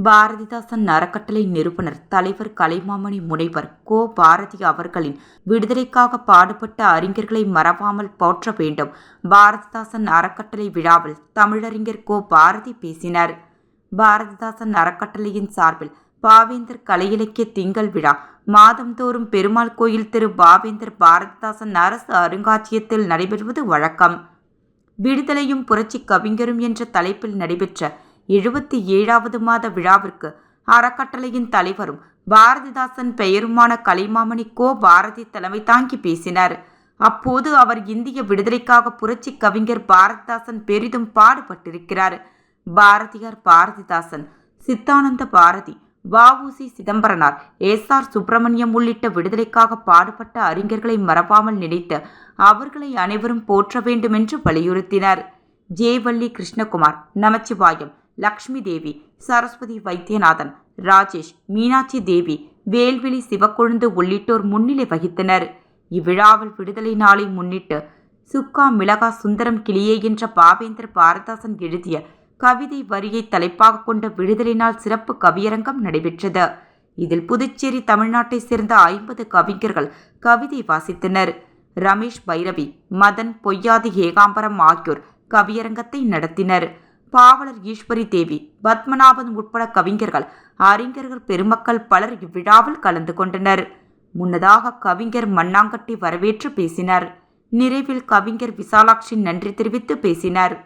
பாரதிதாசன் அறக்கட்டளை நிறுவனர் தலைவர் கலைமாமணி முனைவர் கோ. பாரதி அவர்களின் விடுதலைக்காக பாடுபட்ட அறிஞர்களை மறவாமல் போற்ற வேண்டும். பாரதிதாசன் அறக்கட்டளை விழாவில் தமிழறிஞர் கோ. பாரதி பேசினார். பாரதிதாசன் அறக்கட்டளையின் சார்பில் பாவேந்தர் கலை இலக்கிய திங்கள் விழா மாதந்தோறும் பெருமாள் கோயில் திரு பாவேந்தர் பாரதிதாசன் அரசு அருங்காட்சியகத்தில் நடைபெறுவது வழக்கம். விடுதலையும் புரட்சி கவிஞரும் என்ற தலைப்பில் நடைபெற்ற 77வது மாத விழாவிற்கு அறக்கட்டளையின் தலைவரும் பாரதிதாசன் பெயருமான கலைமாமணி கோ. பாரதி தலைமை தாங்கி பேசினார். அப்போது அவர் இந்திய விடுதலைக்காக புரட்சி கவிஞர் பாரதிதாசன் பெரிதும் பாடுபட்டிருக்கிறார். பாரதியார் பாரதிதாசன், சித்தானந்த பாரதி, வ.உ.சி. சிதம்பரனார், எஸ்.ஆர். சுப்பிரமணியம் உள்ளிட்ட விடுதலைக்காக பாடுபட்ட அறிஞர்களை மறவாமல் நினைத்து அவர்களை அனைவரும் போற்ற வேண்டுமென்று வலியுறுத்தினார். ஜே. கிருஷ்ணகுமார், நமச்சிவாயம், லக்ஷ்மி தேவி, சரஸ்வதி வைத்தியநாதன், ராஜேஷ், மீனாட்சி தேவி, வேல்விழி சிவக்கொழுந்து உள்ளிட்டோர் முன்னிலை வகித்தனர். இவ்விழாவில் விடுதலை நாளை முன்னிட்டு சுக்கா மிளகா சுந்தரம் கிளியே என்ற பாவேந்தர் பாரதிதாசன் எழுதிய கவிதை வரியை தலைப்பாக கொண்ட விடுதலை நாள் சிறப்பு கவியரங்கம் நடைபெற்றது. இதில் புதுச்சேரி, தமிழ்நாட்டை சேர்ந்த 50 கவிஞர்கள் கவிதை வாசித்தனர். ரமேஷ் பைரவி, மதன், பொய்யாதி ஏகாம்பரம் ஆகியோர் கவியரங்கத்தை நடத்தினர். பாவலர் ஈஸ்வரி தேவி, பத்மநாபன் உட்பட கவிஞர்கள், அறிஞர்கள் பெருமக்கள் பலர் இவ்விழாவில் கலந்து கொண்டனர். முன்னதாக கவிஞர் மண்ணாங்கட்டி வரவேற்று பேசினார். நிறைவில் கவிஞர் விசாலாட்சி நன்றி தெரிவித்து பேசினார்.